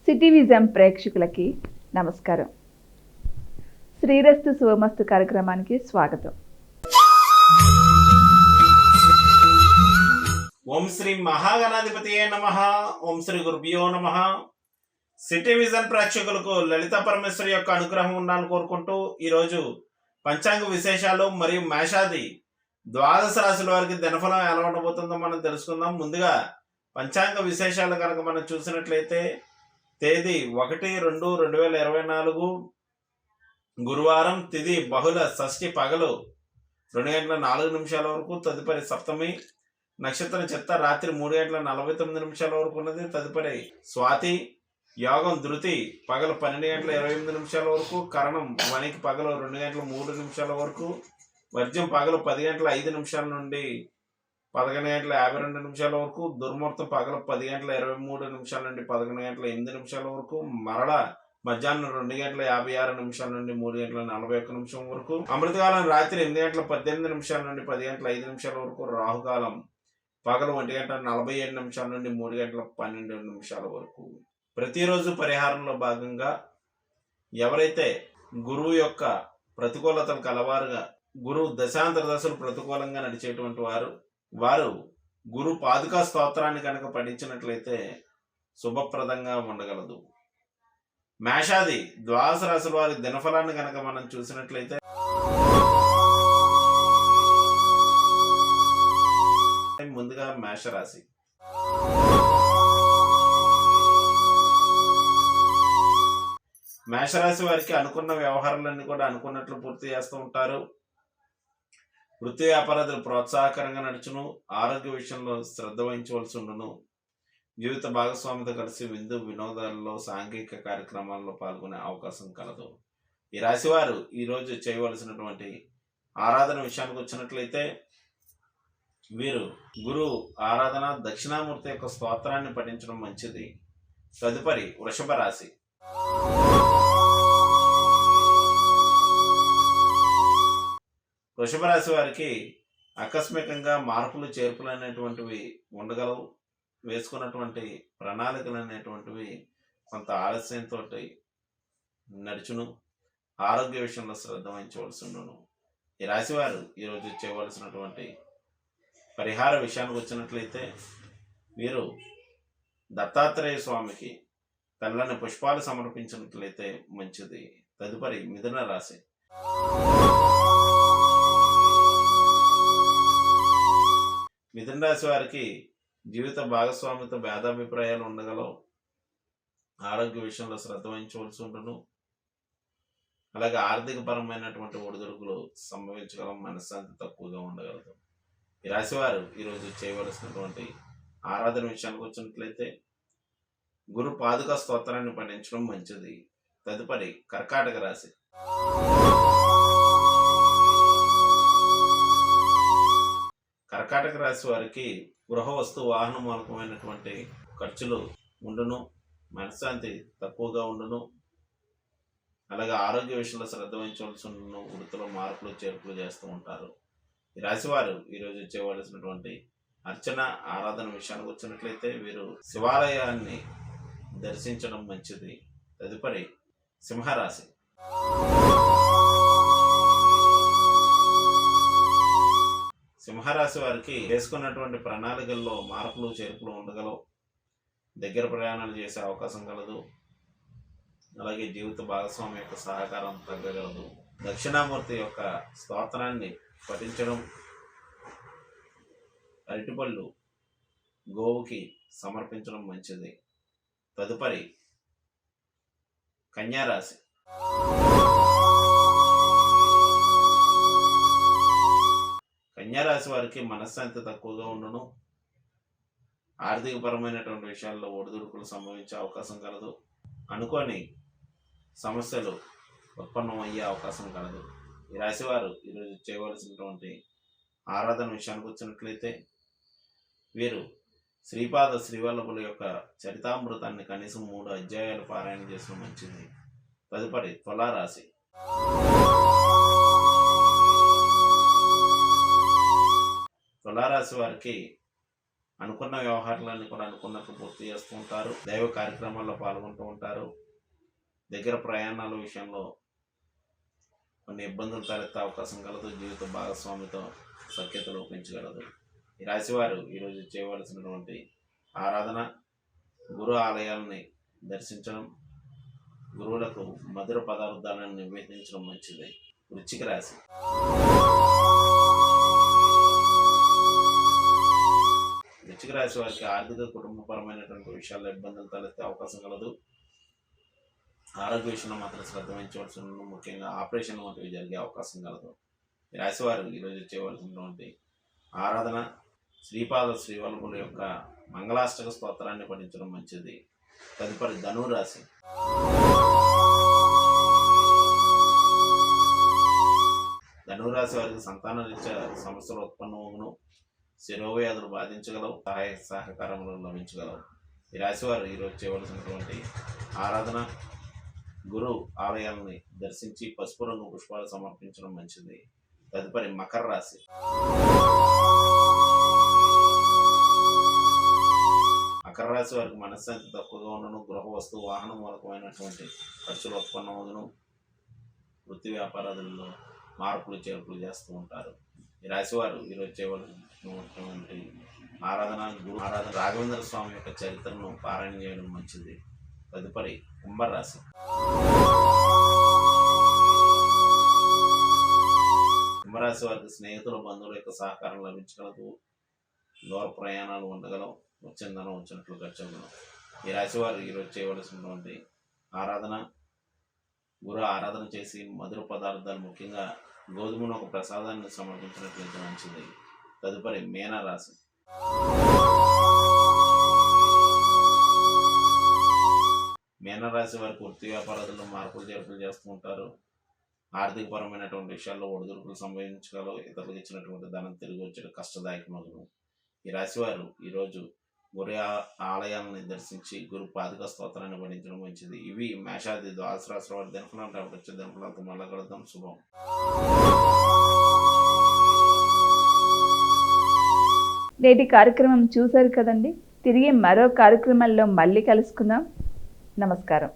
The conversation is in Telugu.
సిటీ విజన్ ప్రేక్షకులకి నమస్కారం. శ్రీరస్తు శుభమస్తు కార్యక్రమానికి స్వాగతం. ఓం శ్రీ మహాగణాధిపతియే నమః. ఓం శ్రీ గురుభ్యో నమః. సిటీ విజన్ ప్రేక్షకులకు లలిత పరమేశ్వరి యొక్క అనుగ్రహం ఉండాలని కోరుకుంటూ ఈరోజు పంచాంగ విశేషాలు మరియు మేషాది ద్వాదశ రాశుల వారికి దినఫలం ఎలా ఉండబోతుందో మనం తెలుసుకుందాం. ముందుగా పంచాంగ విశేషాలు కనుక మనం చూసినట్లయితే తేదీ 1-2-2024 గురువారం, తిథి బహుళ షష్ఠి పగలు 2:04 వరకు, తదుపరి సప్తమి, నక్షత్రం చిత్త రాత్రి 3:49 వరకు ఉన్నది. తదుపరి స్వాతి, యోగం ధృతి పగలు 12:28 వరకు, కరణం వనికి పగలు 2:03 వరకు, వర్జ్యం పగలు 10:05 నుండి 11:52 వరకు, దుర్ముహూర్తం పగలు 10:23 నుండి 11:08 వరకు, మరల మధ్యాహ్నం 2:56 నుండి 3:41 వరకు, అమృతకాలం రాత్రి 8:18 నుండి 10:05 వరకు, రాహుకాలం పగలు 1:47 నుండి 3:12 వరకు. ప్రతిరోజు పరిహారంలో భాగంగా ఎవరైతే గురువు యొక్క ప్రతికూలతలు కలవారుగా, గురువు దశాంతర దశలు ప్రతికూలంగా నడిచేటువంటి వారు గురు పాదుకా స్తోత్రాన్ని కనుక పఠించినట్లయితే శుభప్రదంగా ఉండగలదు. మేషాది ద్వాదశ రాశుల వారి దినఫలాన్ని కనుక మనం చూసినట్లయితే ముందుగా మేషరాశి. మేషరాశి వారికి అనుకున్న వ్యవహారాలన్నీ కూడా అనుకున్నట్లు పూర్తి చేస్తూ ఉంటారు. వృత్తి వ్యాపారాలు ప్రోత్సాహకరంగా నడుచును. ఆరోగ్య విషయంలో శ్రద్ధ వహించవలసి ఉండును. జీవిత భాగస్వామితో కలిసి విందు వినోదాలలో, సాంఘిక కార్యక్రమాల్లో పాల్గొనే అవకాశం కలదు. ఈ రాశి వారు ఈరోజు చేయవలసినటువంటి ఆరాధన విషయానికి వచ్చినట్లయితే వీరు గురు ఆరాధన, దక్షిణామూర్తి యొక్క స్తోత్రాన్ని పఠించడం మంచిది. తదుపరి వృషభ రాశి. వృషభ రాశి వారికి ఆకస్మికంగా మార్పులు చేర్పులు అనేటువంటివి ఉండగలవు. వేసుకున్నటువంటి ప్రణాళికలు అనేటువంటివి కొంత ఆలస్యంతో నడుచును. ఆరోగ్య విషయంలో శ్రద్ధ వహించవలసి ఉండును. ఈ రాశి వారు ఈరోజు చేయవలసినటువంటి పరిహార విషయానికి వచ్చినట్లయితే వీరు దత్తాత్రేయ స్వామికి తెల్లని పుష్పాలు సమర్పించినట్లయితే మంచిది. తదుపరి మిథున రాశి. మిథున రాశి వారికి జీవిత భాగస్వామితో భేదాభిప్రాయాలు ఉండగలవు. ఆరోగ్య విషయంలో శ్రద్ధ వహించవలసి ఉండును. అలాగే ఆర్థిక పరమైనటువంటి ఒడిదుడుకులు సంభవించగలం. మనశ్శాంతి తక్కువగా ఉండగలదు. ఈ రాశి వారు ఈరోజు చేయవలసినటువంటి ఆరాధన విషయానికి వచ్చినట్లయితే గురు పాదుకా స్తోత్రాన్ని పఠించడం మంచిది. తదుపరి కర్కాటక రాశి. కర్కాటక రాశి వారికి గృహ వస్తు వాహన మూలకమైనటువంటి ఖర్చులు ఉండును. మనశ్శాంతి తక్కువగా ఉండును. అలాగే ఆరోగ్య విషయంలో శ్రద్ధ వహించవలసి ఉండును. వృత్తిలో మార్పులు చేర్పులు చేస్తూ ఉంటారు. ఈ రాశి వారు ఈరోజు చేయవలసినటువంటి అర్చన ఆరాధన విషయానికి వచ్చినట్లయితే వీరు శివాలయాన్ని దర్శించడం మంచిది. తదుపరి సింహరాశి. సింహరాశి వారికి వేసుకున్నటువంటి ప్రణాళికల్లో మార్పులు చేర్పులు ఉండగలవు. దగ్గర ప్రయాణాలు చేసే అవకాశం కలదు. అలాగే జీవిత భాగస్వామి యొక్క సహకారం తగ్గగలదు. దక్షిణామూర్తి యొక్క స్తోత్రాన్ని పఠించడం, అరటిపళ్ళు గోవుకి సమర్పించడం మంచిది. తదుపరి కన్యారాశి. కన్యారాశి వారికి మనశ్శాంతి తక్కువగా ఉండును. ఆర్థిక పరమైనటువంటి విషయాల్లో ఒడిదుడుకులు సంభవించే అవకాశం కలదు. అనుకోని సమస్యలు ఉత్పన్నమయ్యే అవకాశం కలదు. ఈ రాశి వారు ఈరోజు చేయవలసినటువంటి ఆరాధన విషయానికి వచ్చినట్లయితే వీరు శ్రీపాద శ్రీవల్లభుల యొక్క చరితామృతాన్ని కనీసం 3 అధ్యాయాలు పారాయణ చేసిన మంచిది. తదుపరి తులారాశి. తులారాశి వారికి అనుకున్న వ్యవహారాలన్నీ కూడా అనుకున్నట్లు పూర్తి చేస్తూ ఉంటారు. దైవ కార్యక్రమాల్లో పాల్గొంటూ ఉంటారు. దగ్గర ప్రయాణాల విషయంలో కొన్ని ఇబ్బందులు తలెత్తే అవకాశం కలదు. జీవిత భాగస్వామితో సఖ్యత లోపించగలదు. ఈ రాశివారు ఈరోజు చేయవలసినటువంటి ఆరాధన గురు ఆలయాలని దర్శించడం, గురువులకు మధుర పదార్థాలను నివేదించడం మంచిది. వృశ్చిక రాశి. వృశ్చిక రాశి వారికి ఆర్థిక కుటుంబపరమైనటువంటి విషయాల్లో ఇబ్బందులు తలెత్తే అవకాశం కలదు. ఆరోగ్య విషయంలో మాత్రం శ్రద్ధ వహించవలసి ఉంటుంది. ముఖ్యంగా ఆపరేషన్ వంటివి జరిగే అవకాశం కలదు. ఈ రాశివారు ఈరోజు చేయవలసినటువంటి ఆరాధన శ్రీపాద శ్రీవల్లభుల యొక్క మంగళాష్టక స్తోత్రాన్ని పఠించడం మంచిది. తదుపరి ధనురాశి. ధనురాశి వారికి సంతాన రీత్యా సమస్యలు ఉత్పన్నమగును. శిరోవ్యాధులు బాధించగలవు. సహాయ సహకారములు లభించగలవు. ఈ రాశివారు ఈరోజు చేయవలసినటువంటి ఆరాధన గురు ఆలయాలని దర్శించి పసుపు రంగు పుష్పాలు సమర్పించడం మంచిది. తదుపరి మకర రాశి. మకర రాశి వారికి మనశ్శాంతి తక్కువగా ఉండను. గృహ వస్తువు వాహన మూలకమైనటువంటి ఖర్చులు ఉత్పన్నమగును. వృత్తి వ్యాపారాలలో మార్పులు చేర్పులు చేస్తూ ఉంటారు. ఈ రాశివారు ఈరోజు చేయవలసినటువంటి ఆరాధన గురు ఆరాధన రాఘవేంద్ర స్వామి యొక్క చరిత్రను పారాయణ చేయడం మంచిది. తదుపరి కుంభరాశి. కుంభరాశి వారికి స్నేహితుల బంధువుల యొక్క సహకారం లభించగలదు. దూర ప్రయాణాలు ఉండగలవు. వచ్చిందనం వచ్చినట్లు ఖర్చగలవు. ఈ రాశి వారు ఈరోజు చేయవలసినటువంటి ఆరాధన గురు ఆరాధన చేసి మధుర పదార్థాలు ముఖ్యంగా గోధుమను ఒక ప్రసాదాన్ని సమర్పించినట్లయితే మంచిది. తదుపరి మీనరాశి. మీనరాశి వారికి వృత్తి వ్యాపారాలలో మార్పులు చేర్పులు చేస్తూ ఉంటారు. ఆర్థిక పరమైనటువంటి విషయాల్లో ఒడిదుడుకులు సంభవించగలవు. ఇతరులకు ఇచ్చినటువంటి ధనం తిరిగి వచ్చే కష్టదాయకమగును. ఈ రాశివారు ఈరోజు గురు ఆలయాలను దర్శించి గురు పాదుక స్తోత్రాన్ని పఠించడం మంచిది. ఇవి మేషాది ద్వాదశ రాశుల వారి దినఫలాలు. వచ్చే దినఫలాలతో మళ్ళా కలుద్దాం. శుభం. నేటి కార్యక్రమం చూశారు కదండి. తిరిగి మరో కార్యక్రమంలో మళ్ళీ కలుసుకుందాం. నమస్కారం.